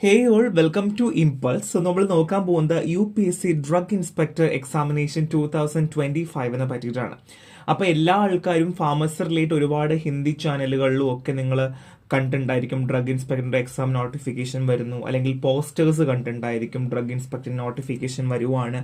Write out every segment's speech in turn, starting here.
Hey all welcome to impulse. So നമ്മൾ നോക്കാൻ പോകുന്നത് UPSC ഡ്രഗ് ഇൻസ്പെക്ടർ എക്സാമിനേഷൻ 2025 പറ്റിയിട്ടാണ്. അപ്പോൾ എല്ലാ ആൾക്കാരും ഫാർമസി റിലേറ്റ് ഒരുപാട് ഹിന്ദി ചാനലുകളിലും ഒക്കെ നിങ്ങൾ കണ്ടിട്ടുണ്ടായിരിക്കും ഡ്രഗ് ഇൻസ്പെക്ടറിന്റെ എക്സാം നോട്ടിഫിക്കേഷൻ വരുന്നു, അല്ലെങ്കിൽ പോസ്റ്റേഴ്സ് കണ്ടിട്ടുണ്ടായിരിക്കും ഡ്രഗ് ഇൻസ്പെക്ടർ നോട്ടിഫിക്കേഷൻ വരുവാണ്,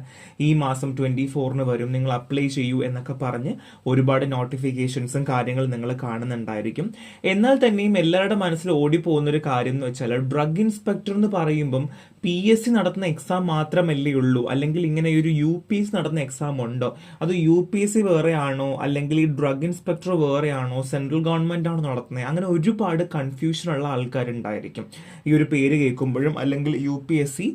ഈ മാസം 24 വരും, നിങ്ങൾ അപ്ലൈ ചെയ്യൂ എന്നൊക്കെ പറഞ്ഞ് ഒരുപാട് നോട്ടിഫിക്കേഷൻസും കാര്യങ്ങളും നിങ്ങൾ കാണുന്നുണ്ടായിരിക്കും. എന്നാൽ തന്നെയും എല്ലാവരുടെ മനസ്സിൽ ഓടിപ്പോകുന്നൊരു കാര്യം എന്ന് വെച്ചാൽ ഡ്രഗ് ഇൻസ്പെക്ടർ എന്ന് പറയുമ്പം PSC നടത്തുന്ന എക്സാം മാത്രമല്ലേ ഉള്ളൂ, അല്ലെങ്കിൽ ഇങ്ങനെ ഒരു UPSC നടത്തുന്ന എക്സാം ഉണ്ടോ, അത് UPSC വേറെ ആണോ, അല്ലെങ്കിൽ ഈ ഡ്രഗ് ഇൻസ്പെക്ടർ വേറെ ആണോ, സെൻട്രൽ ഗവൺമെന്റ് ആണോ നടത്തുന്നത്, അങ്ങനെ ഒരുപാട് കൺഫ്യൂഷൻ ഉള്ള ആൾക്കാരുണ്ടായിരിക്കും ഈ ഒരു പേര് കേൾക്കുമ്പോഴും, അല്ലെങ്കിൽ UPSC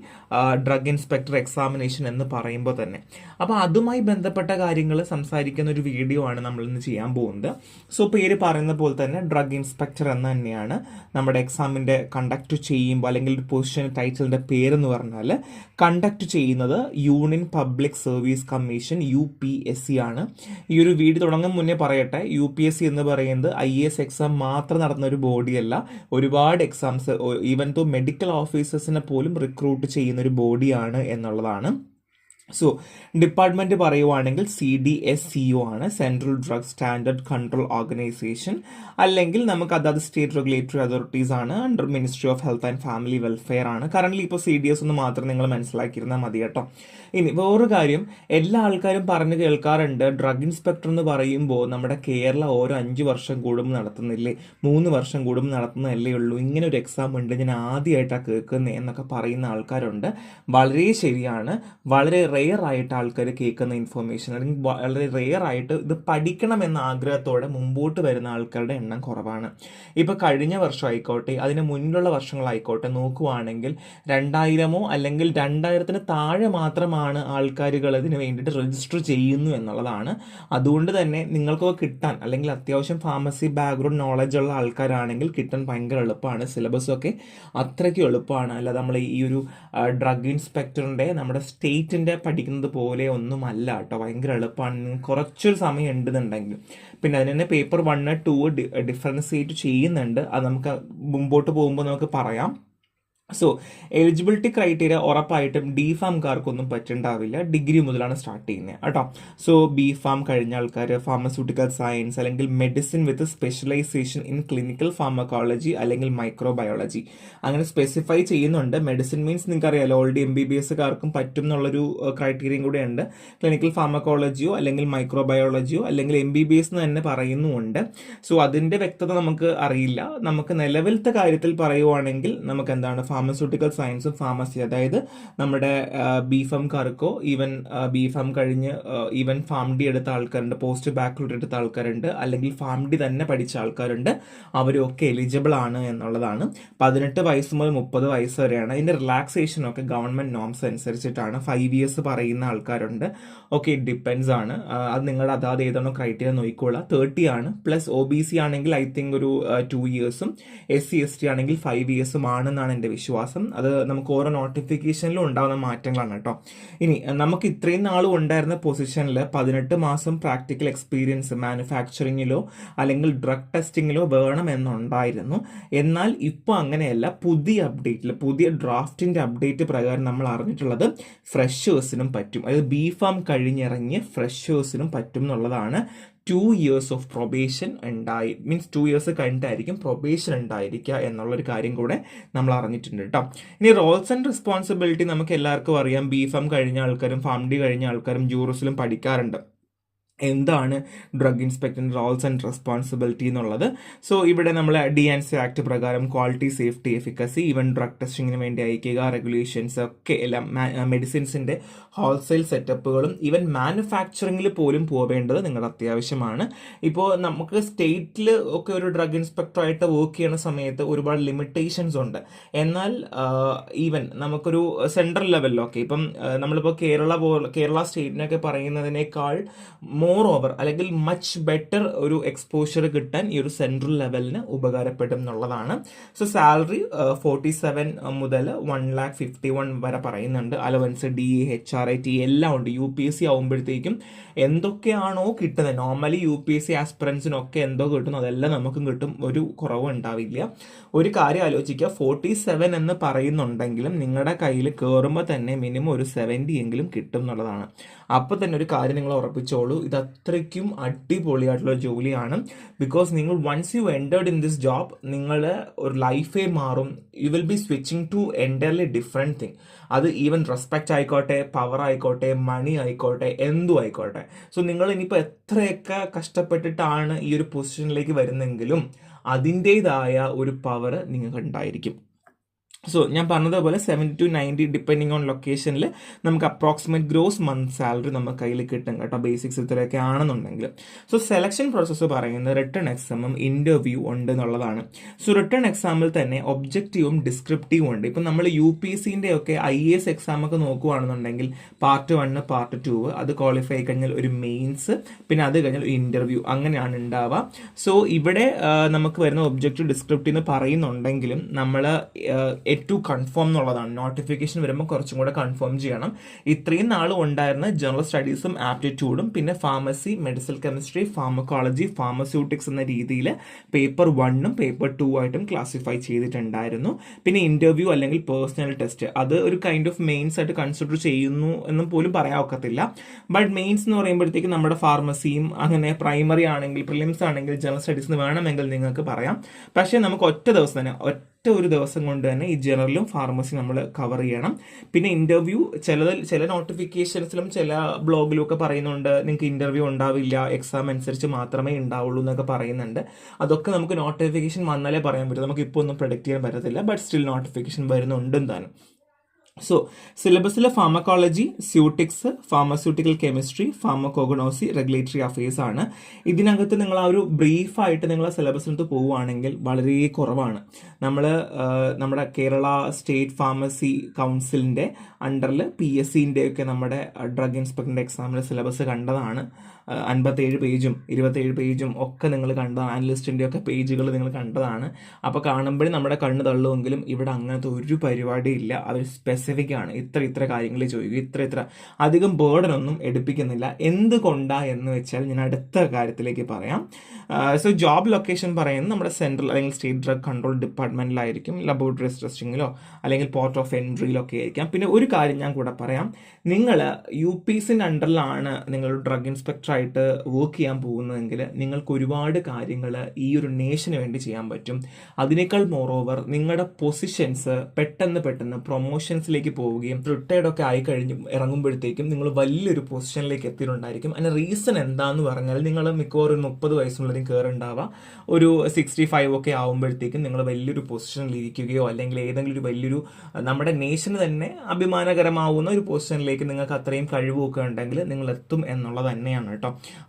ഡ്രഗ് ഇൻസ്പെക്ടർ എക്സാമിനേഷൻ എന്ന് പറയുമ്പോൾ തന്നെ. അപ്പോൾ അതുമായി ബന്ധപ്പെട്ട കാര്യങ്ങൾ സംസാരിക്കുന്ന ഒരു വീഡിയോ ആണ് നമ്മൾ ഇന്ന് ചെയ്യാൻ പോകുന്നത്. സോ പേര് പറയുന്ന പോലെ തന്നെ ഡ്രഗ് ഇൻസ്പെക്ടർ എന്ന് തന്നെയാണ് നമ്മുടെ എക്സാമിന്റെ കണ്ടക്ട് ചെയ്യുമ്പോൾ, അല്ലെങ്കിൽ ഒരു പൊസിഷൻ ടൈറ്റിലിന്റെ പേരെന്ന് പറഞ്ഞാൽ കണ്ടക്ട് ചെയ്യുന്നത് union public service commission UPSC ആണ്. ഈ ഒരു വീഡിയോ തുടങ്ങും മുന്നേ പറയട്ടെ, UPSC എന്ന് പറയുന്നത് IAS എക്സാം മാത്രം നടത്തുന്ന ഒരു ബോഡിയല്ല, ഒരുപാട് എക്സാംസ് ഈവൻ തോ മെഡിക്കൽ ഓഫീസേഴ്സിനെ പോലും റിക്രൂട്ട് ചെയ്യുന്ന ഒരു ബോഡിയാണ് എന്നുള്ളതാണ്. സോ ഡിപ്പാർട്ട്മെന്റ് പറയുവാണെങ്കിൽ CDSCO ആണ്, central drug standard control organisation, അല്ലെങ്കിൽ നമുക്ക് അതാത് സ്റ്റേറ്റ് റെഗുലേറ്ററി അതോറിറ്റീസ് ആണ്, under ministry of health and family welfare ആണ്. കറന്റ് ഇപ്പോൾ CDS ഒന്ന് മാത്രം നിങ്ങൾ മനസ്സിലാക്കിയിരുന്നാൽ മതി കേട്ടോ. ഇനി വേറൊരു കാര്യം, എല്ലാ ആൾക്കാരും പറഞ്ഞു കേൾക്കാറുണ്ട്, ഡ്രഗ് ഇൻസ്പെക്ടർ എന്ന് പറയുമ്പോൾ നമ്മുടെ കേരള ഓരോ 5 വർഷം കൂടുമ്പോൾ നടത്തുന്നില്ലേ, 3 വർഷം കൂടുമ്പോൾ നടത്തുന്നതല്ലേ ഉള്ളൂ, ഇങ്ങനെ ഒരു എക്സാം ഉണ്ട്, ഞാൻ ആദ്യമായിട്ടാണ് കേൾക്കുന്നത് എന്നൊക്കെ പറയുന്ന ആൾക്കാരുണ്ട്. വളരെ ശരിയാണ്, വളരെ റെയർ ആയിട്ട് ആൾക്കാർ കേൾക്കുന്ന ഇൻഫർമേഷൻ, അല്ലെങ്കിൽ വളരെ റെയർ ആയിട്ട് ഇത് പഠിക്കണം എന്ന ആഗ്രഹത്തോടെ മുമ്പോട്ട് വരുന്ന ആൾക്കാരുടെ എണ്ണം കുറവാണ്. ഇപ്പൊ കഴിഞ്ഞ വർഷം ആയിക്കോട്ടെ, അതിന് മുന്നിലുള്ള വർഷങ്ങളായിക്കോട്ടെ നോക്കുവാണെങ്കിൽ 2000 അല്ലെങ്കിൽ 2000 താഴെ മാത്രമാണ് ആൾക്കാരുകൾ ഇതിന് വേണ്ടിയിട്ട് രജിസ്റ്റർ ചെയ്യുന്നു എന്നുള്ളതാണ്. അതുകൊണ്ട് തന്നെ നിങ്ങൾക്കൊക്കെ കിട്ടാൻ, അല്ലെങ്കിൽ അത്യാവശ്യം ഫാർമസി ബാക്ക്ഗ്രൗണ്ട് നോളജ് ഉള്ള ആൾക്കാരാണെങ്കിൽ കിട്ടാൻ ഭയങ്കര എളുപ്പമാണ്. സിലബസ് ഒക്കെ അത്രയ്ക്കും എളുപ്പമാണ്. അല്ലാതെ നമ്മൾ ഈ ഒരു ഡ്രഗ് ഇൻസ്പെക്ടറിന്റെ നമ്മുടെ സ്റ്റേറ്റിന്റെ പഠിക്കുന്നത് പോലെ ഒന്നുമല്ല കേട്ടോ, ഭയങ്കര എളുപ്പമാണ്. കുറച്ചൊരു സമയം ഉണ്ടെന്നുണ്ടെങ്കിൽ പിന്നെ അതിന് തന്നെ പേപ്പർ 1, 2 ഡിഫറൻസിയേറ്റ് ചെയ്യുന്നുണ്ട്, അത് നമുക്ക് മുമ്പോട്ട് പോകുമ്പോൾ നമുക്ക് പറയാം. സോ എലിജിബിലിറ്റി ക്രൈറ്റീരിയ ഉറപ്പായിട്ടും DPharmകാർക്കൊന്നും പറ്റുണ്ടാവില്ല, ഡിഗ്രി മുതലാണ് സ്റ്റാർട്ട് ചെയ്യുന്നത് കേട്ടോ. സോ BPharm കഴിഞ്ഞ ആൾക്കാർ, ഫാർമസ്യൂട്ടിക്കൽ സയൻസ് അല്ലെങ്കിൽ medicine with specialisation in clinical pharmacology അല്ലെങ്കിൽ മൈക്രോബയോളജി അങ്ങനെ സ്പെസിഫൈ ചെയ്യുന്നുണ്ട്. മെഡിസിൻ മീൻസ് നിങ്ങൾക്ക് അറിയാലോ, ഓൾറെഡി MBBSകാർക്കും പറ്റും എന്നുള്ളൊരു ക്രൈറ്റീരിയയും കൂടെ ഉണ്ട്. ക്ലിനിക്കൽ ഫാർമക്കോളജിയോ അല്ലെങ്കിൽ മൈക്രോബയോളജിയോ അല്ലെങ്കിൽ MBBS എന്ന് തന്നെ പറയുന്നുമുണ്ട്. സോ അതിന്റെ വ്യക്തത നമുക്ക് അറിയില്ല. നമുക്ക് നിലവിലത്തെ കാര്യത്തിൽ പറയുവാണെങ്കിൽ നമുക്ക് എന്താണ്, ഫാർമസ്യൂട്ടിക്കൽ സയൻസും ഫാർമസി, അതായത് നമ്മുടെ BPharmകാർക്കോ ഈവൻ BPharm കഴിഞ്ഞ് ഈവൻ FARMD എടുത്ത ആൾക്കാരുണ്ട്, പോസ്റ്റ് ബാക്ക്ലോട്ട് എടുത്ത ആൾക്കാരുണ്ട്, അല്ലെങ്കിൽ FARMD തന്നെ പഠിച്ച ആൾക്കാരുണ്ട്, അവരൊക്കെ എലിജിബിൾ ആണ് എന്നുള്ളതാണ്. 18 വയസ്സ് മുതൽ 30 വയസ്സ് വരെയാണ്. ഇതിന്റെ റിലാക്സേഷനൊക്കെ ഗവൺമെന്റ് നോംസ് അനുസരിച്ചിട്ടാണ്. 5 years പറയുന്ന ആൾക്കാരുണ്ട്. ഓക്കെ, ഡിപ്പെൻസ് ആണ്, അത് നിങ്ങളുടെ അതാത് ഏതാണോ ക്രൈറ്റീരിയ നോക്കിക്കോളാം. 30 ആണ്. പ്ലസ് OBC ആണെങ്കിൽ ഐ തിങ്ക് ഒരു 2 years, SC ST ആണെങ്കിൽ 5 years ആണെന്നാണ് എൻ്റെ വിശ്വാസം. അത് നമുക്ക് ഓരോ നോട്ടിഫിക്കേഷനിലും ഉണ്ടാകുന്ന മാറ്റങ്ങളാണ് കേട്ടോ. ഇനി നമുക്ക് ഇത്രയും നാളും ഉണ്ടായിരുന്ന പൊസിഷനിൽ 18 മാസം പ്രാക്ടിക്കൽ എക്സ്പീരിയൻസ് മാനുഫാക്ചറിങ്ങിലോ അല്ലെങ്കിൽ ഡ്രഗ് ടെസ്റ്റിങ്ങിലോ വേണമെന്നുണ്ടായിരുന്നു. എന്നാൽ ഇപ്പോൾ അങ്ങനെയല്ല. പുതിയ അപ്ഡേറ്റിൽ, പുതിയ ഡ്രാഫ്റ്റിന്റെ അപ്ഡേറ്റ് പ്രകാരം നമ്മൾ അറിഞ്ഞിട്ടുള്ളത് ഫ്രഷേഴ്സിനും പറ്റും, അതായത് BPharm കഴിഞ്ഞിറങ്ങിയ ഫ്രഷേഴ്സിനും പറ്റും എന്നുള്ളതാണ്. 2 years ഓഫ് പ്രൊബേഷൻ ഉണ്ടായി, മീൻസ് 2 years കഴിഞ്ഞിട്ടായിരിക്കും പ്രൊബേഷൻ ഉണ്ടായിരിക്കുക എന്നുള്ളൊരു കാര്യം കൂടെ നമ്മൾ അറിഞ്ഞിട്ടുണ്ട് കേട്ടോ. ഇനി റോൾസ് ആൻഡ് റെസ്പോൺസിബിലിറ്റി നമുക്ക് എല്ലാവർക്കും അറിയാം. BPharm കഴിഞ്ഞ ആൾക്കാരും FARMD കഴിഞ്ഞ ആൾക്കാരും ജൂറിസിലും പഠിക്കാറുണ്ട് എന്താണ് ഡ്രഗ് ഇൻസ്പെക്ടറിന്റെ റോൾസ് ആൻഡ് റെസ്പോൺസിബിലിറ്റി എന്നുള്ളത്. സോ ഇവിടെ നമ്മൾ DNC ആക്ട് പ്രകാരം quality, safety, efficacy, even drug ടെസ്റ്റിങ്ങിന് വേണ്ടി അയക്കുക, റെഗുലേഷൻസ് ഒക്കെ എല്ലാം, മെഡിസിൻസിന്റെ ഹോൾസെയിൽ സെറ്റപ്പുകളും ഈവൻ മാനുഫാക്ചറിങ്ങിൽ പോലും പോവേണ്ടത് നിങ്ങളുടെ അത്യാവശ്യമാണ്. ഇപ്പോൾ നമുക്ക് സ്റ്റേറ്റിൽ ഒക്കെ ഒരു ഡ്രഗ് ഇൻസ്പെക്ടറായിട്ട് വർക്ക് ചെയ്യുന്ന സമയത്ത് ഒരുപാട് ലിമിറ്റേഷൻസ് ഉണ്ട്. എന്നാൽ ഈവൻ നമുക്കൊരു സെൻട്രൽ ലെവലിലൊക്കെ, ഇപ്പം നമ്മളിപ്പോൾ കേരള സ്റ്റേറ്റിനൊക്കെ പറയുന്നതിനേക്കാൾ മോർ ഓവർ അല്ലെങ്കിൽ മച്ച് ബെറ്റർ ഒരു എക്സ്പോഷർ കിട്ടാൻ ഈ ഒരു സെൻട്രൽ ലെവലിന് ഉപകാരപ്പെടും എന്നുള്ളതാണ്. സോ സാലറി 47 മുതൽ 1,51,000 വരെ പറയുന്നുണ്ട്. അലവൻസ്, ഡി, HRIT എല്ലാം ഉണ്ട്. UPSC ആവുമ്പോഴത്തേക്കും എന്തൊക്കെയാണോ കിട്ടുന്നത്, നോർമലി UPSC ആസ്പിറൻസിനൊക്കെ എന്തോ കിട്ടുന്നു അതെല്ലാം നമുക്കും കിട്ടും, ഒരു കുറവും ഉണ്ടാവില്ല. ഒരു കാര്യം ആലോചിക്കുക, 47 എന്ന് പറയുന്നുണ്ടെങ്കിലും നിങ്ങളുടെ കയ്യിൽ കയറുമ്പോൾ തന്നെ മിനിമം ഒരു 70 എങ്കിലും കിട്ടും എന്നുള്ളതാണ്. അപ്പോൾ തന്നെ ഒരു കാര്യം നിങ്ങൾ ഉറപ്പിച്ചോളൂ, ഇത് അത്രയ്ക്കും അടിപൊളിയായിട്ടുള്ള ജോലിയാണ്. ബിക്കോസ് നിങ്ങൾ once you entered in this job, നിങ്ങളുടെ ഒരു ലൈഫേ മാറും. You will be switching to entirely different thing. അത് ഈവൻ റെസ്പെക്റ്റ് ആയിക്കോട്ടെ, പവർ ആയിക്കോട്ടെ, മണി ആയിക്കോട്ടെ, എന്തും ആയിക്കോട്ടെ. സോ നിങ്ങൾ ഇനിയിപ്പോൾ എത്രയൊക്കെ കഷ്ടപ്പെട്ടിട്ടാണ് ഈ ഒരു പൊസിഷനിലേക്ക് വരുന്നെങ്കിലും അതിൻ്റെതായ ഒരു പവർ നിങ്ങൾക്ക് ഉണ്ടായിരിക്കും. സോ ഞാൻ പറഞ്ഞതുപോലെ 70 to 90 ഡിപ്പെൻഡിങ് ഓൺ ലൊക്കേഷനിൽ നമുക്ക് അപ്രോക്സിമേറ്റ് ഗ്രോസ് മന്ത് സാലറി നമുക്ക് കയ്യിൽ കിട്ടും കേട്ടോ, ബേസിക്സ് ഇത്രയൊക്കെ ആണെന്നുണ്ടെങ്കിൽ. സോ സെലക്ഷൻ പ്രോസസ്സ് പറയുന്നത് റിട്ടേൺ എക്സാമും ഇൻ്റർവ്യൂ ഉണ്ട് എന്നുള്ളതാണ്. സോ റിട്ടേൺ എക്സാമിൽ തന്നെ ഒബ്ജക്റ്റീവും ഡിസ്ക്രിപ്റ്റീവും ഉണ്ട്. ഇപ്പം നമ്മൾ UPSCൻ്റെ ഒക്കെ IAS എക്സാം ഒക്കെ നോക്കുകയാണെന്നുണ്ടെങ്കിൽ പാർട്ട് 1, പാർട്ട് 2, അത് ക്വാളിഫൈ കഴിഞ്ഞാൽ ഒരു മെയിൻസ്, പിന്നെ അത് കഴിഞ്ഞാൽ ഒരു ഇൻ്റർവ്യൂ, അങ്ങനെയാണ് ഉണ്ടാവുക. സോ ഇവിടെ നമുക്ക് വരുന്ന ഒബ്ജക്റ്റീവ് ഡിസ്ക്രിപ്റ്റീവ് എന്ന് പറയുന്നുണ്ടെങ്കിലും നമ്മൾ ടു കൺഫേം എന്നുള്ളതാണ്. നോട്ടിഫിക്കേഷൻ വരുമ്പോൾ കുറച്ചും കൂടെ കൺഫേം ചെയ്യണം. ഇത്രയും നാളും ഉണ്ടായിരുന്ന ജനറൽ സ്റ്റഡീസും ആപ്റ്റിറ്റ്യൂഡും പിന്നെ pharmacy, medical chemistry, pharmacology, pharmaceutics എന്ന രീതിയിൽ പേപ്പർ 1ഉം പേപ്പർ 2 ആയിട്ടും ക്ലാസിഫൈ ചെയ്തിട്ടുണ്ടായിരുന്നു. പിന്നെ ഇന്റർവ്യൂ അല്ലെങ്കിൽ പേഴ്സണൽ ടെസ്റ്റ്, അത് ഒരു കൈൻഡ് ഓഫ് മെയിൻസ് ആയിട്ട് കൺസിഡർ ചെയ്യുന്നു എന്നും പോലും പറയാൻ ഒക്കത്തില്ല. ബട്ട് മെയിൻസ് എന്ന് പറയുമ്പോഴത്തേക്ക് നമ്മുടെ ഫാർമസിയും അങ്ങനെ പ്രൈമറി ആണെങ്കിൽ, പ്രിലിംസ് ആണെങ്കിൽ, ജനറൽ സ്റ്റഡീസിന് വേണമെങ്കിൽ നിങ്ങൾക്ക് പറയാം. പക്ഷേ നമുക്ക് ഒറ്റ ദിവസം തന്നെ ഒരു ദിവസം കൊണ്ട് തന്നെ ഈ ജനറലും ഫാർമസി നമ്മൾ കവർ ചെയ്യണം. പിന്നെ ഇന്റർവ്യൂ ചില നോട്ടിഫിക്കേഷൻസിലും ചില ബ്ലോഗിലും ഒക്കെ പറയുന്നുണ്ട് നിങ്ങൾക്ക് ഇന്റർവ്യൂ ഉണ്ടാവില്ല, എക്സാം അനുസരിച്ച് മാത്രമേ ഉണ്ടാവുള്ളൂ എന്നൊക്കെ പറയുന്നുണ്ട്. അതൊക്കെ നമുക്ക് നോട്ടിഫിക്കേഷൻ വന്നാലേ പറയാൻ പറ്റും, നമുക്ക് ഇപ്പോൾ ഒന്നും പ്രൊഡിക്റ്റ് ചെയ്യാൻ പറ്റത്തില്ല. ബട്ട് സ്റ്റിൽ നോട്ടിഫിക്കേഷൻ വരുന്നുണ്ട് താനും. സോ സിലബസിൽ ഫാർമക്കോളജി, സ്യൂട്ടിക്സ്, pharmaceutical chemistry, pharmacognosy, regulatory affairs ആണ്. ഇതിനകത്ത് നിങ്ങൾ ആ ഒരു ബ്രീഫായിട്ട് നിങ്ങൾ സിലബസിനകത്ത് പോവുകയാണെങ്കിൽ വളരെ കുറവാണ്. നമ്മുടെ കേരള സ്റ്റേറ്റ് ഫാർമസി കൗൺസിലിൻ്റെ അണ്ടറിൽ PSCൻ്റെ ഒക്കെ നമ്മുടെ ഡ്രഗ് ഇൻസ്പെക്ടറിൻ്റെ എക്സാമിൻ്റെ സിലബസ് കണ്ടതാണ്. 57 പേജും 27 പേജും ഒക്കെ നിങ്ങൾ കണ്ടതാണ്. അനലിസ്റ്റിൻ്റെ ഒക്കെ പേജുകൾ നിങ്ങൾ കണ്ടതാണ്. അപ്പോൾ കാണുമ്പോഴും നമ്മുടെ കണ്ണ് തള്ളുമെങ്കിലും ഇവിടെ അങ്ങനത്തെ ഒരു പരിപാടി ഇല്ല. അവർ സ്പെസിഫിക് ആണ്, ഇത്ര കാര്യങ്ങൾ ചോദിക്കും, ഇത്ര അധികം ബേർഡനൊന്നും എടുപ്പിക്കുന്നില്ല. എന്തുകൊണ്ടാ എന്ന് വെച്ചാൽ ഞാൻ അടുത്ത കാര്യത്തിലേക്ക് പറയാം. സോ ജോബ് ലൊക്കേഷൻ പറയുന്നത് നമ്മുടെ സെൻട്രൽ അല്ലെങ്കിൽ സ്റ്റേറ്റ് ഡ്രഗ് കൺട്രോൾ ഡിപ്പാർട്ട്മെൻറ്റിലായിരിക്കും, ലബോറട്ടറി ടെസ്റ്റിങ്ങിലോ അല്ലെങ്കിൽ പോർട്ട് ഓഫ് എൻട്രിയിലൊക്കെ ആയിരിക്കാം. പിന്നെ ഒരു കാര്യം ഞാൻ കൂടെ പറയാം, നിങ്ങൾ UPSCൻ്റെ അണ്ടറിലാണ് നിങ്ങൾ ഡ്രഗ് ഇൻസ്പെക്ടർ ആയിട്ട് വർക്ക് ചെയ്യാൻ പോകുന്നതെങ്കിൽ നിങ്ങൾക്ക് ഒരുപാട് കാര്യങ്ങൾ ഈ ഒരു നേഷന് വേണ്ടി ചെയ്യാൻ പറ്റും. അതിനേക്കാൾ മോറോവർ നിങ്ങളുടെ പൊസിഷൻസ് പെട്ടെന്ന് പ്രൊമോഷൻസിലേക്ക് പോവുകയും റിട്ടയർഡ് ഒക്കെ ആയി കഴിഞ്ഞ് ഇറങ്ങുമ്പോഴത്തേക്കും നിങ്ങൾ വലിയൊരു പൊസിഷനിലേക്ക് എത്തിയിട്ടുണ്ടായിരിക്കും. അതിന് റീസൺ എന്താന്ന് പറഞ്ഞാൽ നിങ്ങൾ മിക്കവാറും 30 വയസ്സുള്ളവരും കയറുണ്ടാവുക, ഒരു 65 ഒക്കെ ആകുമ്പോഴത്തേക്കും നിങ്ങൾ വലിയൊരു പൊസിഷനിൽ ഇരിക്കുകയോ അല്ലെങ്കിൽ ഏതെങ്കിലും ഒരു വലിയൊരു നമ്മുടെ നേഷന് തന്നെ അഭിമാനകരമാവുന്ന ഒരു പൊസിഷനിലേക്ക് നിങ്ങൾക്ക് അത്രയും കഴിവൊക്കെ ഉണ്ടെങ്കിൽ നിങ്ങൾ എത്തും എന്നുള്ളത് തന്നെയാണ് കേട്ടോ.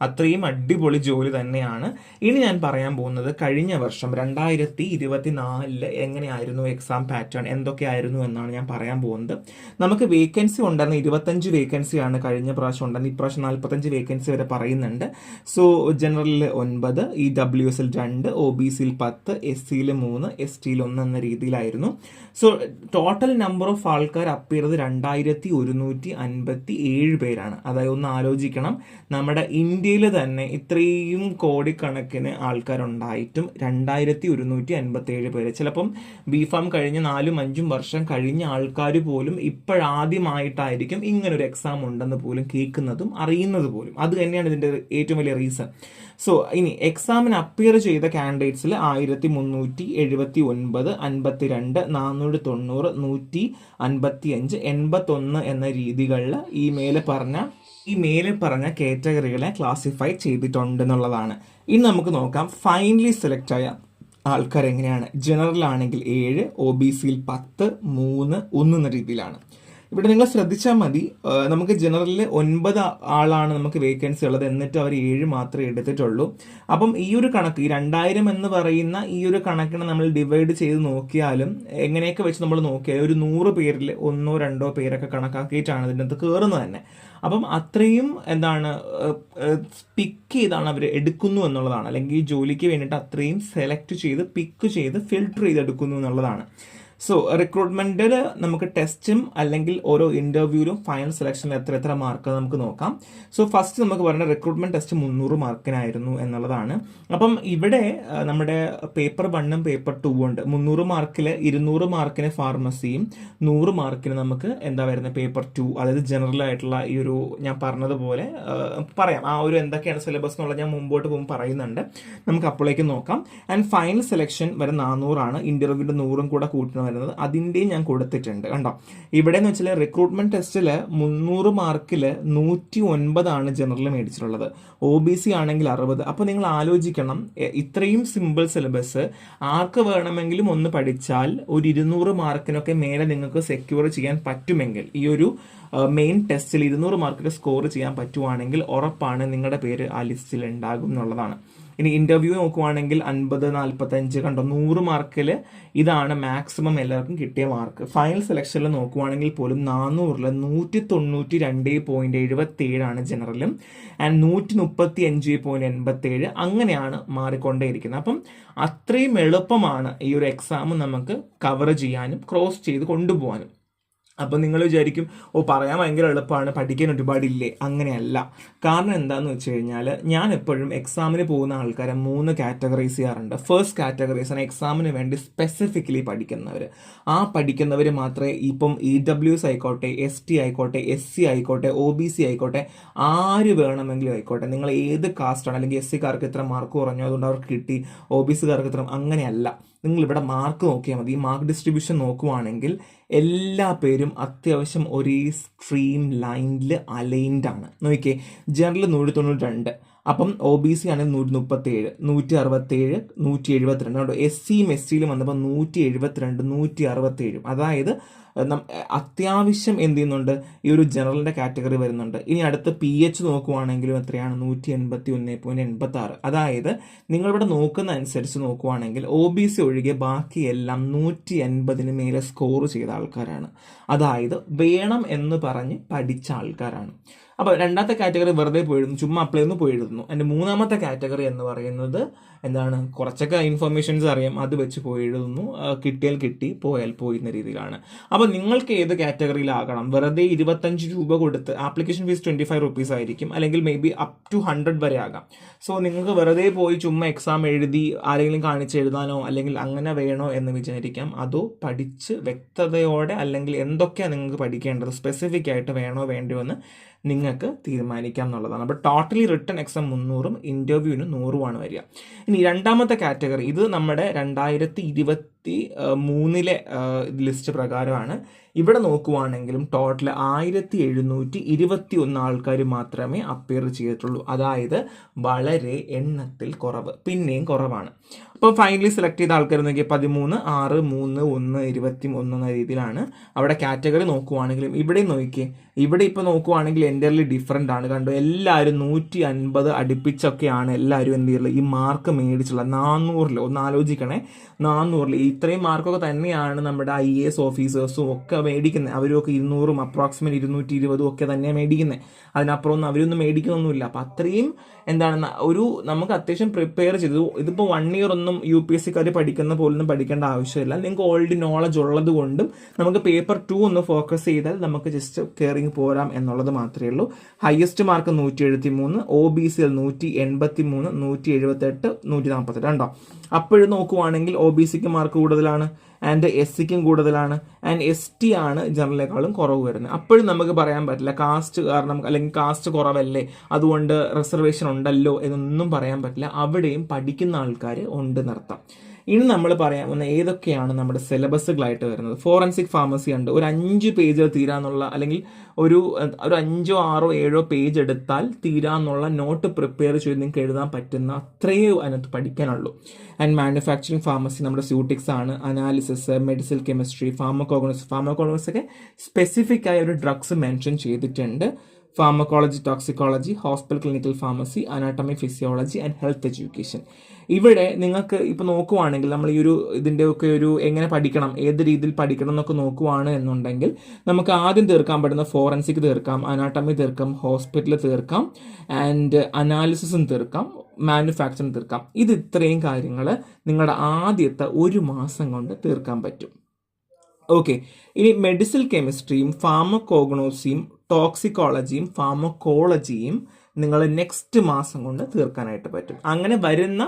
അത്രയും അടിപൊളി ജോലി തന്നെയാണ്. ഇനി ഞാൻ പറയാൻ പോകുന്നത് കഴിഞ്ഞ വർഷം 2024 എങ്ങനെയായിരുന്നു എക്സാം പാറ്റേൺ, എന്തൊക്കെയായിരുന്നു എന്നാണ് ഞാൻ പറയാൻ പോകുന്നത്. നമുക്ക് വേക്കൻസി ഉണ്ടായിരുന്ന 25 വേക്കൻസിയാണ് കഴിഞ്ഞ പ്രാവശ്യം ഉണ്ടായിരുന്നത്. ഇപ്രാവശ്യം 45 വേക്കൻസി വരെ പറയുന്നുണ്ട്. സോ ജനറലിൽ 9, EWSൽ 2, OBCയിൽ 10, SCയിൽ 3, STയിൽ 1 എന്ന രീതിയിലായിരുന്നു. സോ ടോട്ടൽ നമ്പർ ഓഫ് ആൾക്കാർ അപ്പിയർ ചെയ്തത് 2157 പേരാണ്. അതായത് ഒന്ന് ആലോചിക്കണം, നമ്മുടെ ഇന്ത്യയിൽ തന്നെ ഇത്രയും കോടിക്കണക്കിന് ആൾക്കാരുണ്ടായിട്ടും 2157 പേര്. ചിലപ്പം BPharm കഴിഞ്ഞ 4-5 വർഷം കഴിഞ്ഞ ആൾക്കാർ പോലും ഇപ്പോഴാദ്യമായിട്ടായിരിക്കും ഇങ്ങനൊരു എക്സാം ഉണ്ടെന്ന് പോലും കേൾക്കുന്നതും അറിയുന്നത് പോലും. അത് തന്നെയാണ് ഇതിൻ്റെ ഏറ്റവും വലിയ റീസൺ. സോ ഇനി എക്സാമിന് അപ്പിയർ ചെയ്ത കാൻഡിഡേറ്റ്സിൽ 1379, 52, 490, 155, 81 എന്ന രീതികളിൽ ഈ മേലെ പറഞ്ഞ കാറ്റഗറികളെ ക്ലാസിഫൈ ചെയ്തിട്ടുണ്ടെന്നുള്ളതാണ്. ഇനി നമുക്ക് നോക്കാം ഫൈനലി സെലക്ട് ആയ ആൾക്കാർ എങ്ങനെയാണ്. ജനറൽ ആണെങ്കിൽ 7, OBCയിൽ 10, 3, 1 എന്ന രീതിയിലാണ്. ഇവിടെ നിങ്ങൾ ശ്രദ്ധിച്ചാൽ മതി, നമുക്ക് ജനറലിൽ 9 ആളാണ് നമുക്ക് വേക്കൻസി ഉള്ളത്, എന്നിട്ട് അവർ 7 മാത്രമേ എടുത്തിട്ടുള്ളൂ. അപ്പം ഈ ഒരു കണക്ക്, ഈ 2000 എന്ന് പറയുന്ന ഈ ഒരു കണക്കിനെ നമ്മൾ ഡിവൈഡ് ചെയ്ത് നോക്കിയാലും എങ്ങനെയൊക്കെ വെച്ച് നമ്മൾ നോക്കിയാൽ ഒരു 100 പേരിൽ 1 or 2 പേരൊക്കെ കണക്കാക്കിയിട്ടാണ് ഇതിൻ്റെ അകത്ത് കയറുന്നത് തന്നെ. അപ്പം അത്രയും പിക്ക് ചെയ്താണ് അവർ എടുക്കുന്നു എന്നുള്ളതാണ്, അല്ലെങ്കിൽ ജോലിക്ക് വേണ്ടിയിട്ട് അത്രയും സെലക്ട് ചെയ്ത് പിക്ക് ചെയ്ത് ഫിൽട്ടർ ചെയ്തെടുക്കുന്നു എന്നുള്ളതാണ്. സോ റിക്രൂട്ട്മെന്റിൽ നമുക്ക് ടെസ്റ്റും അല്ലെങ്കിൽ ഓരോ ഇന്റർവ്യൂവിലും ഫൈനൽ സെലക്ഷനിൽ എത്ര മാർക്ക് നമുക്ക് നോക്കാം. സോ ഫസ്റ്റ് നമുക്ക് പറയുന്നത് റിക്രൂട്ട്മെന്റ് ടെസ്റ്റ് 300 മാർക്കിനായിരുന്നു എന്നുള്ളതാണ്. അപ്പം ഇവിടെ നമ്മുടെ പേപ്പർ 1ഉം പേപ്പർ 2ഉം ഉണ്ട്. 300 മാർക്കിൽ 200 മാർക്കിന് ഫാർമസിയും 100 മാർക്കിന് നമുക്ക് വരുന്നത് പേപ്പർ 2, അതായത് ജനറൽ ആയിട്ടുള്ള ഈ ഒരു ഞാൻ പറഞ്ഞതുപോലെ പറയാം, ആ ഒരു എന്തൊക്കെയാണ് സിലബസ് എന്നുള്ളത് ഞാൻ മുമ്പോട്ട് പോകുമ്പോൾ പറയുന്നുണ്ട്, നമുക്ക് അപ്പോഴേക്ക് നോക്കാം. ആൻഡ് ഫൈനൽ സെലക്ഷൻ വരെ 400 ആണ്, ഇന്റർവ്യൂവിന്റെ 100ഉം കൂടെ കൂട്ടുന്ന വരുന്നത്, അതിൻ്റെയും ഞാൻ കൊടുത്തിട്ടുണ്ട് കണ്ടോ. ഇവിടെ എന്ന് വെച്ചാൽ റിക്രൂട്ട്മെന്റ് ടെസ്റ്റിൽ 300 മാർക്കിൽ 109 ജനറൽ മേടിച്ചിട്ടുള്ളത്, OBC ആണെങ്കിൽ 60. അപ്പോൾ നിങ്ങൾ ആലോചിക്കണം, ഇത്രയും സിമ്പിൾ സിലബസ് ആർക്ക് വേണമെങ്കിലും ഒന്ന് പഠിച്ചാൽ ഒരു 200 മാർക്കിനൊക്കെ മേലെ നിങ്ങൾക്ക് സെക്യൂർ ചെയ്യാൻ പറ്റുമെങ്കിൽ, ഈ ഒരു മെയിൻ ടെസ്റ്റിൽ 200 മാർക്കിൽ സ്കോർ ചെയ്യാൻ പറ്റുവാണെങ്കിൽ ഉറപ്പാണ് നിങ്ങളുടെ പേര് ആ ലിസ്റ്റിൽ ഉണ്ടാകും എന്നുള്ളതാണ്. ഇനി ഇന്റർവ്യൂ നോക്കുവാണെങ്കിൽ 50, 45 കണ്ടോ, 100 മാർക്കിൽ ഇതാണ് മാക്സിമം എല്ലാവർക്കും കിട്ടിയ മാർക്ക്. ഫൈനൽ സെലക്ഷനിൽ നോക്കുവാണെങ്കിൽ പോലും 400ൽ 192.77 ആണ് ജനറലും, ആൻഡ് 135.87 അങ്ങനെയാണ് മാറിക്കൊണ്ടേയിരിക്കുന്നത്. അപ്പം അത്രയും എളുപ്പമാണ് ഈ ഒരു എക്സാം നമുക്ക് കവർ ചെയ്യാനും ക്രോസ് ചെയ്ത് കൊണ്ടുപോകാനും. അപ്പം നിങ്ങൾ വിചാരിക്കും, പറയാൻ ഭയങ്കര എളുപ്പമാണ്, പഠിക്കാൻ ഒരുപാടില്ലേ? അങ്ങനെയല്ല. കാരണം എന്താണെന്ന് വെച്ച് കഴിഞ്ഞാൽ ഞാൻ എപ്പോഴും എക്സാമിന് പോകുന്ന ആൾക്കാരെ 3 കാറ്റഗറൈസ് ചെയ്യാറുണ്ട്. ഫസ്റ്റ് കാറ്റഗറീസാണ് എക്സാമിന് വേണ്ടി സ്പെസിഫിക്കലി പഠിക്കുന്നവർ. ആ പഠിക്കുന്നവർ മാത്രമേ ഇപ്പം EWS ആയിക്കോട്ടെ, ST ആയിക്കോട്ടെ, SC ആയിക്കോട്ടെ, OBC ആയിക്കോട്ടെ, ആര് വേണമെങ്കിലും ആയിക്കോട്ടെ, നിങ്ങൾ ഏത് കാസ്റ്റാണ്, അല്ലെങ്കിൽ SC-കാർക്ക് ഇത്ര മാർക്ക് കുറഞ്ഞു അതുകൊണ്ട് അവർക്ക് കിട്ടി, OBC-കാർക്ക് ഇത്ര, അങ്ങനെയല്ല. നിങ്ങളിവിടെ മാർക്ക് നോക്കിയാൽ മതി. ഈ മാർക്ക് ഡിസ്ട്രിബ്യൂഷൻ നോക്കുവാണെങ്കിൽ എല്ലാ പേരും അത്യാവശ്യം ഒരേ സ്ട്രീം ലൈനിൽ അലൈൻഡ് ആണ്. നോക്കിയേ, ജനറൽ 192, അപ്പം OBC ആണെങ്കിൽ 137, 167, 172. SC-യും ST-യിലും വന്നപ്പോൾ 172, 167. അതായത് അത്യാവശ്യം എന്ത് ചെയ്യുന്നുണ്ട്, ഈ ഒരു ജനറലിന്റെ കാറ്റഗറി വരുന്നുണ്ട്. ഇനി അടുത്ത PH നോക്കുവാണെങ്കിലും എത്രയാണ്, 181.86. അതായത് നിങ്ങളിവിടെ നോക്കുന്ന അനുസരിച്ച് നോക്കുവാണെങ്കിൽ OBC ഒഴികെ ബാക്കിയെല്ലാം 180 മേലെ സ്കോർ ചെയ്ത ആൾക്കാരാണ്. അതായത് വേണം എന്ന് പറഞ്ഞ് പഠിച്ച ആൾക്കാരാണ്. അപ്പോൾ രണ്ടാമത്തെ കാറ്റഗറി വെറുതെ പോയിരുന്നു, ചുമ്മാ അപ്ലൈ ഒന്ന് പോയിരുന്നു. എൻ്റെ മൂന്നാമത്തെ കാറ്റഗറി എന്ന് പറയുന്നത് കുറച്ചൊക്കെ ഇൻഫർമേഷൻസ് അറിയാം, അത് വെച്ച് പോയി എഴുതുന്നു, കിട്ടിയാൽ കിട്ടി, പോയാൽ പോയി എന്ന രീതിയിലാണ്. അപ്പോൾ നിങ്ങൾക്ക് ഏത് കാറ്റഗറിയിലാകണം? വെറുതെ 25 രൂപ കൊടുത്ത്, ആപ്ലിക്കേഷൻ ഫീസ് 25 rupees ആയിരിക്കും, അല്ലെങ്കിൽ മേ ബി അപ് ടു 100 വരെ ആകാം. സോ നിങ്ങൾക്ക് വെറുതെ പോയി ചുമ്മാ എക്സാം എഴുതി ആരെങ്കിലും കാണിച്ച് എഴുതാനോ അല്ലെങ്കിൽ അങ്ങനെ വേണോ എന്ന് വിചാരിക്കാം. അതോ പഠിച്ച് വ്യക്തതയോടെ, അല്ലെങ്കിൽ എന്തൊക്കെയാണ് നിങ്ങൾക്ക് പഠിക്കേണ്ടത്, സ്പെസിഫിക് ആയിട്ട് വേണോ വേണ്ടയോ എന്ന് നിങ്ങൾക്ക് തീരുമാനിക്കാം എന്നുള്ളതാണ്. അപ്പോൾ ടോട്ടലി റിട്ടൺ എക്സാം 300ഉം ഇന്റർവ്യൂവിന് 100ഉമാണ് വരിക. ഇനി രണ്ടാമത്തെ കാറ്റഗറി, ഇത് നമ്മുടെ 2023 ലിസ്റ്റ് പ്രകാരമാണ്. ഇവിടെ നോക്കുവാണെങ്കിലും ടോട്ടൽ 1721 ആൾക്കാർ മാത്രമേ അപ്പിയർ ചെയ്തിട്ടുള്ളൂ. അതായത് വളരെ എണ്ണത്തിൽ കുറവ്, പിന്നെയും കുറവാണ്. അപ്പോൾ ഫൈനലി സെലക്ട് ചെയ്ത ആൾക്കാർ നോക്കിയാൽ 13, 6, 3, 1, 21 എന്ന രീതിയിലാണ്. അവിടെ കാറ്റഗറി നോക്കുവാണെങ്കിലും ഇവിടെ നോക്കിയേ, ഇവിടെ ഇപ്പോൾ നോക്കുവാണെങ്കിൽ എൻ്റർലി ഡിഫറൻ്റ് ആണ്. കണ്ടു, എല്ലാവരും 150 അടുപ്പിച്ചൊക്കെയാണ് എല്ലാവരും എന്ത് ചെയ്യുള്ളൂ, ഈ മാർക്ക് മേടിച്ചുള്ളത്. 400ൽ ഒന്ന് ആലോചിക്കണേ, 400ൽ ഇത്രയും മാർക്കൊക്കെ തന്നെയാണ് നമ്മുടെ IAS ഓഫീസേഴ്സും ഒക്കെ മേടിക്കുന്നത്. അവരൊക്കെ 200ഉം അപ്രോക്സിമേറ്റ് 220 ഒക്കെ തന്നെയാണ് മേടിക്കുന്നത്. അതിനപ്പുറം ഒന്നും അവരൊന്നും മേടിക്കുന്നൊന്നുമില്ല. അപ്പം അത്രയും ഒരു നമുക്ക് അത്യാവശ്യം പ്രിപ്പയർ ചെയ്തു. ഇതിപ്പോൾ 1 year ഒന്നും UPSC-ക്കാർ പഠിക്കുന്ന പോലൊന്നും പഠിക്കേണ്ട ആവശ്യമില്ല. നിങ്ങൾക്ക് ഓൾറെഡി നോളജ് ഉള്ളത് കൊണ്ടും നമുക്ക് പേപ്പർ 2 ഒന്ന് ഫോക്കസ് ചെയ്താൽ നമുക്ക് ജസ്റ്റ് കയറിങ് പോരാം എന്നുള്ളത് മാത്രമേ ഉള്ളൂ. ഹയസ്റ്റ് മാർക്ക് 173, OBC-യിൽ 183, 178, 148 കണ്ടോ. അപ്പോഴും നോക്കുവാണെങ്കിൽ OBC-ക്ക് മാർക്ക് കൂടുതലാണ്, ആൻഡ് SC-ക്കും കൂടുതലാണ്, ആൻഡ് ST ആണ് ജനറലിനേക്കാളും കുറവ് വരുന്നത്. അപ്പോഴും നമുക്ക് പറയാൻ പറ്റില്ല കാസ്റ്റ് കാരണം, അല്ലെങ്കിൽ കാസ്റ്റ് കുറവല്ലേ അതുകൊണ്ട് റിസർവേഷൻ ഉണ്ടല്ലോ എന്നൊന്നും പറയാൻ പറ്റില്ല. അവിടെയും പഠിക്കുന്ന ആൾക്കാർ ഉണ്ട് നിർത്താം. ഇനി നമ്മൾ പറയാൻ പോകുന്ന ഏതൊക്കെയാണ് നമ്മുടെ സിലബസുകളായിട്ട് വരുന്നത്. ഫോറൻസിക് ഫാർമസി ഉണ്ട്, ഒരു 5 പേജ് തീരാന്നുള്ള, അല്ലെങ്കിൽ ഒരു 5 6 7 പേജ് എടുത്താൽ തീരാന്നുള്ള നോട്ട് പ്രിപ്പയർ ചെയ്ത് നിങ്ങൾക്ക് എഴുതാൻ പറ്റുന്ന അത്രയേ അതിനകത്ത് പഠിക്കാനുള്ളൂ. ആൻഡ് മാനുഫാക്ചറിങ് ഫാർമസി നമ്മുടെ സ്യൂട്ടിക്സ് ആണ്, അനാലിസിസ്, മെഡിസിൻ കെമിസ്ട്രി, ഫാർമക്കോഗ്നോസിസ് ഒക്കെ സ്പെസിഫിക് ആയ ഒരു ഡ്രഗ്സ് മെൻഷൻ ചെയ്തിട്ടുണ്ട്. Pharmacology, toxicology, hospital clinical pharmacy, anatomy, physiology and health education. ഇവിടെ നിങ്ങൾക്ക് ഇപ്പോൾ നോക്കുവാണെങ്കിൽ നമ്മൾ ഈ ഇതിൻ്റെയൊക്കെ ഒരു എങ്ങനെ പഠിക്കണം, ഏത് രീതിയിൽ പഠിക്കണം എന്നൊക്കെ നോക്കുവാണ് എന്നുണ്ടെങ്കിൽ നമുക്ക് ആദ്യം തീർക്കാൻ പറ്റുന്ന ഫോറൻസിക് തീർക്കാം, അനാട്ടമി തീർക്കാം, ഹോസ്പിറ്റൽ തീർക്കാം, ആൻഡ് അനാലിസിസും തീർക്കാം, മാനുഫാക്ചറിങ് തീർക്കാം. ഇത് ഇത്രയും കാര്യങ്ങൾ നിങ്ങളുടെ ആദ്യത്തെ 1 മാസം കൊണ്ട് തീർക്കാൻ പറ്റും. ഓക്കെ, ഇനി മെഡിസിൻ കെമിസ്ട്രിയും ഫാർമക്കോഗ്നോസിയും ടോക്സിക്കോളജിയും ഫാർമക്കോളജിയും നിങ്ങൾ നെക്സ്റ്റ് മാസം കൊണ്ട് തീർക്കാനായിട്ട് പറ്റും. അങ്ങനെ വരുന്ന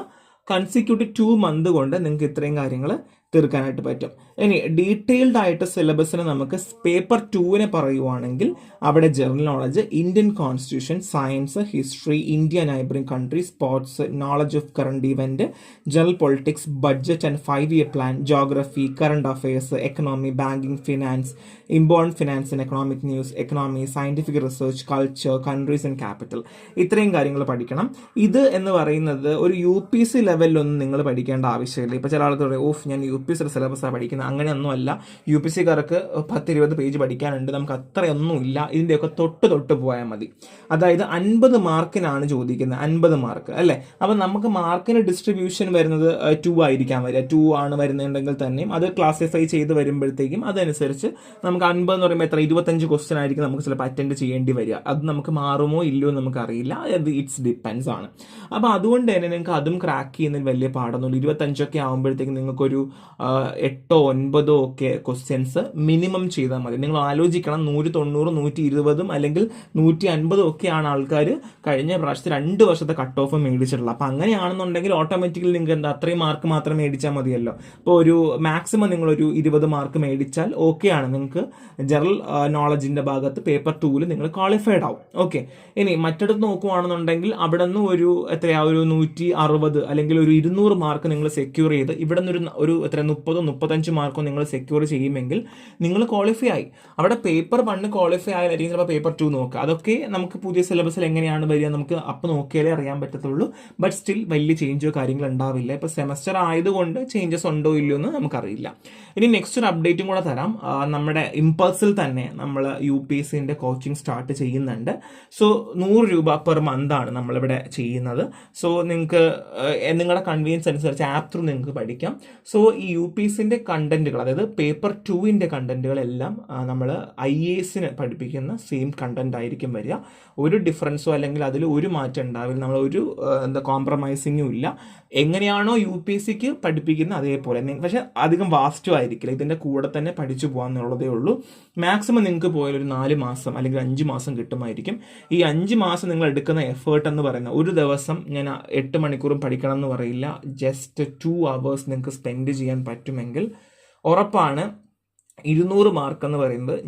കൺസിക്യൂട്ടീവ് 2 മന്ത് കൊണ്ട് നിങ്ങൾക്ക് ഇത്രയും കാര്യങ്ങൾ തീർക്കാനായിട്ട് പറ്റും. ഇനി ഡീറ്റെയിൽഡ് ആയിട്ട് സിലബസിന് നമുക്ക് പേപ്പർ 2 പറയുവാണെങ്കിൽ അവിടെ general knowledge, Indian constitution, science, history, India neighbouring country, sports, knowledge of current event, general politics, budget and 5-year plan, geography, current affairs, economy, banking, finance, important finance and economic news, economy, scientific research, culture, countries and capital. ഇത്രയും കാര്യങ്ങൾ പഠിക്കണം. ഇത് എന്ന് പറയുന്നത് ഒരു UPSC ലെവലിലൊന്നും നിങ്ങൾ പഠിക്കേണ്ട ആവശ്യമില്ല. ഇപ്പോൾ ചില ആൾക്കാർ പറയും, ഞാൻ UPSC സിലബസാണ് പഠിക്കുന്നത്. അങ്ങനെയൊന്നും അല്ല. UPSCക്കാർക്ക് 10-20 പേജ് പഠിക്കാനുണ്ട്. നമുക്ക് അത്രയൊന്നും ഇല്ല. ഇതിൻ്റെയൊക്കെ തൊട്ട് പോയാൽ മതി. അതായത് 50 മാർക്കിനാണ് ചോദിക്കുന്നത്, 50 മാർക്ക് അല്ലേ. അപ്പം നമുക്ക് മാർക്കിന് ഡിസ്ട്രിബ്യൂഷൻ വരുന്നത് 2 ആയിരിക്കാൻ വരിക. 2 ആണ് വരുന്നുണ്ടെങ്കിൽ തന്നെയും അത് ക്ലാസിഫൈ ചെയ്ത് വരുമ്പോഴത്തേക്കും അതനുസരിച്ച് നമുക്ക് 50 എന്ന് പറയുമ്പോൾ എത്ര 25 ക്വസ്റ്റ്യൻ ആയിരിക്കും നമുക്ക് ചിലപ്പോൾ അറ്റൻഡ് ചെയ്യേണ്ടി വരിക. അത് നമുക്ക് മാറുമോ ഇല്ലയോ നമുക്ക് അറിയില്ല. അത് ഇറ്റ്സ് ഡിപ്പെൻസ് ആണ്. അപ്പോൾ അതുകൊണ്ട് തന്നെ നിങ്ങൾക്ക് അതും ക്രാക്ക് ചെയ്യുന്നതിൽ വലിയ പാടൊന്നുമില്ല. 25 ആകുമ്പോഴത്തേക്കും നിങ്ങൾക്കൊരു 8 9 ഒക്കെ ക്വസ്റ്റ്യൻസ് മിനിമം ചെയ്താൽ മതി. നിങ്ങൾ ആലോചിക്കണം, 190 120 അല്ലെങ്കിൽ 150 ഒക്കെയാണ് ആൾക്കാർ കഴിഞ്ഞ പ്രാവശ്യത്തെ 2 വർഷത്തെ കട്ട് ഓഫ് മേടിച്ചിട്ടുള്ളത്. അപ്പം അങ്ങനെയാണെന്നുണ്ടെങ്കിൽ ഓട്ടോമാറ്റിക്കലി നിങ്ങൾക്ക് എന്താ അത്രയും മാർക്ക് മാത്രം മേടിച്ചാൽ മതിയല്ലോ. അപ്പോൾ ഒരു മാക്സിമം നിങ്ങളൊരു 20 മാർക്ക് മേടിച്ചാൽ ഓക്കെയാണ്. നിങ്ങൾക്ക് ജനറൽ നോളജിന്റെ ഭാഗത്ത് പേപ്പർ 2 നിങ്ങൾ ക്വാളിഫൈഡ് ആവും. ഓക്കെ, ഇനി മറ്റിടത്ത് നോക്കുവാണെന്നുണ്ടെങ്കിൽ അവിടെ നിന്ന് ഒരു 160 അല്ലെങ്കിൽ ഒരു 200 മാർക്ക് നിങ്ങൾ സെക്യൂർ ചെയ്ത് ഇവിടെ നിന്ന് ഒരു 30-35 മാർക്കോ നിങ്ങൾ സെക്യൂർ ചെയ്യുമെങ്കിൽ നിങ്ങൾ ക്വാളിഫൈ ആയി. അവിടെ പേപ്പർ 1 ക്വാളിഫൈ ആയാലായിരിക്കും ചിലപ്പോൾ പേപ്പർ 2 നോക്കുക. അതൊക്കെ നമുക്ക് പുതിയ സിലബസിൽ എങ്ങനെയാണ് വരിക നമുക്ക് അപ്പോൾ നോക്കിയാലേ അറിയാൻ പറ്റത്തുള്ളൂ. ബട്ട് സ്റ്റിൽ വലിയ ചേഞ്ചോ കാര്യങ്ങൾ ഉണ്ടാവില്ല. ഇപ്പോൾ സെമസ്റ്റർ ആയതുകൊണ്ട് ചേഞ്ചസ് ഉണ്ടോ ഇല്ലയോ എന്ന് നമുക്കറിയില്ല. ഇനി നെക്സ്റ്റ് ഒരു അപ്ഡേറ്റും കൂടെ തരാം. നമ്മുടെ ഇമ്പൾസിൽ തന്നെ നമ്മൾ UPSCന്റെ കോച്ചിങ് സ്റ്റാർട്ട് ചെയ്യുന്നുണ്ട്. സോ 100 രൂപ പെർ മന്ത് ആണ് നമ്മളിവിടെ ചെയ്യുന്നത്. സോ നിങ്ങൾക്ക് നിങ്ങളുടെ കൺവീനിയൻസ് അനുസരിച്ച് ആപ്പ് ത്രൂ നിങ്ങൾക്ക് പഠിക്കാം. സോ ഈ UPSCന്റെ കണ്ടന്റുകൾ, അതായത് പേപ്പർ 2 കണ്ടന്റുകളെല്ലാം നമ്മൾ IASന് പഠിപ്പിക്കുന്ന സെയിം കണ്ടന്റ് ആയിരിക്കും വരിക. ഒരു ഡിഫറൻസോ അല്ലെങ്കിൽ അതിൽ ഒരു മാറ്റം ഉണ്ടാവില്ല. നമ്മൾ ഒരു കോംപ്രമൈസിങ്ങും ഇല്ല. എങ്ങനെയാണോ UPSCക്ക് പഠിപ്പിക്കുന്നത് അതേപോലെ, പക്ഷെ അധികം വാസ്റ്റും ആയിരിക്കില്ല. ഇതിന്റെ കൂടെ തന്നെ പഠിച്ചു പോകാന്നുള്ളതേ ഉള്ളൂ. മാക്സിമം നിങ്ങൾക്ക് പോയാൽ ഒരു 4 മാസം അല്ലെങ്കിൽ 5 മാസം കിട്ടുമായിരിക്കും. ഈ 5 മാസം നിങ്ങൾ എടുക്കുന്ന എഫേർട്ട് എന്ന് പറയുന്നത്, ഒരു ദിവസം ഞാൻ 8 മണിക്കൂറും പഠിക്കണം എന്ന് പറയില്ല, ജസ്റ്റ് 2 hours നിങ്ങൾക്ക് സ്പെൻഡ് ചെയ്യാൻ പറ്റുമെങ്കിൽ ഉറപ്പാണ് 200 മാർക്ക് എന്ന് പറയുന്നത്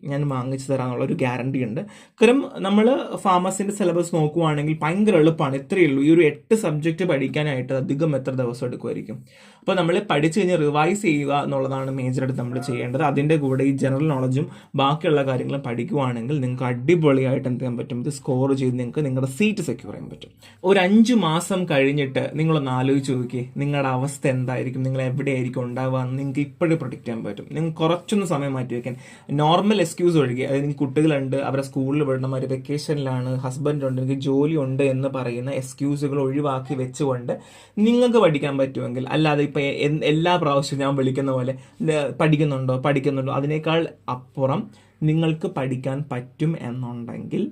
ഞാൻ വാങ്ങിച്ചു തരാമെന്നുള്ള ഒരു ഗ്യാരണ്ടി ഉണ്ട്. കാരണം നമ്മൾ ഫാർമസിന്റെ സിലബസ് നോക്കുവാണെങ്കിൽ ഭയങ്കര എളുപ്പമാണ്. ഇത്രയേ ഉള്ളൂ. ഈ ഒരു 8 സബ്ജക്റ്റ് പഠിക്കാനായിട്ട് അധികം എത്ര ദിവസം എടുക്കുമായിരിക്കും. അപ്പോൾ നമ്മൾ പഠിച്ചു കഴിഞ്ഞ് റിവൈസ് ചെയ്യുക എന്നുള്ളതാണ് മേജറായിട്ട് നമ്മൾ ചെയ്യേണ്ടത്. അതിൻ്റെ കൂടെ ഈ ജനറൽ നോളജും ബാക്കിയുള്ള കാര്യങ്ങളും പഠിക്കുവാണെങ്കിൽ നിങ്ങൾക്ക് അടിപൊളിയായിട്ട് എന്ത് ചെയ്യാൻ പറ്റും, ഇത് സ്കോർ ചെയ്ത് നിങ്ങൾക്ക് നിങ്ങളുടെ സീറ്റ് സെക്യൂർ ചെയ്യാൻ പറ്റും. ഒരു 5 മാസം കഴിഞ്ഞിട്ട് നിങ്ങളൊന്ന് ആലോചിച്ച് നോക്കിയേ, നിങ്ങളുടെ അവസ്ഥ എന്തായിരിക്കും, നിങ്ങൾ എവിടെയായിരിക്കും ഉണ്ടാവുക എന്ന് നിങ്ങൾക്ക് ഇപ്പോഴും പ്രൊഡിക്റ്റ് ചെയ്യാൻ പറ്റും. നിങ്ങൾ കുറച്ചൊന്ന് സമയം മാറ്റി വയ്ക്കാൻ. നോർമൽ എക്സ്ക്യൂസ് ഒഴികെ, അതായത് കുട്ടികളുണ്ട്, അവരെ സ്കൂളിൽ വിടണം, അവർ വെക്കേഷനിലാണ്, ഹസ്ബൻഡ് ഉണ്ട്, എനിക്ക് ജോലി ഉണ്ട് എന്ന് പറയുന്ന എക്സ്ക്യൂസുകൾ ഒഴിവാക്കി വെച്ചുകൊണ്ട് നിങ്ങൾക്ക് പഠിക്കാൻ പറ്റുമെങ്കിൽ, അല്ലാതെ ഇപ്പം എല്ലാ പ്രാവശ്യവും ഞാൻ വിളിക്കുന്ന പോലെ പഠിക്കുന്നുണ്ടോ അതിനേക്കാൾ അപ്പുറം നിങ്ങൾക്ക് പഠിക്കാൻ പറ്റും എന്നുണ്ടെങ്കിൽ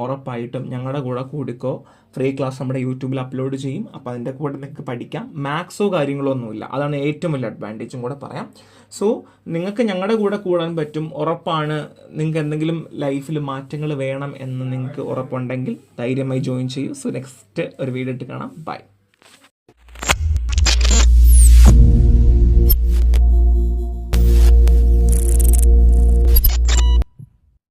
ഉറപ്പായിട്ടും ഞങ്ങളുടെ കൂടെ കൂടിക്കോ. ഫ്രീ ക്ലാസ് നമ്മുടെ യൂട്യൂബിൽ അപ്ലോഡ് ചെയ്യും. അപ്പോൾ അതിൻ്റെ കൂടെ നിങ്ങൾക്ക് പഠിക്കാം. മാത്സോ കാര്യങ്ങളോ ഒന്നുമില്ല. അതാണ് ഏറ്റവും വലിയ അഡ്വാൻറ്റേജും കൂടെ പറയാം. സോ നിങ്ങൾക്ക് ഞങ്ങളുടെ കൂടെ കൂടാൻ പറ്റും. ഉറപ്പാണ്. നിങ്ങൾക്ക് എന്തെങ്കിലും ലൈഫിൽ മാറ്റങ്ങൾ വേണം എന്ന് നിങ്ങൾക്ക് ഉറപ്പുണ്ടെങ്കിൽ ധൈര്യമായി ജോയിൻ ചെയ്യൂ. സോ നെക്സ്റ്റ് ഒരു വീഡിയോ ഇട്ട് കാണാം. ബൈ.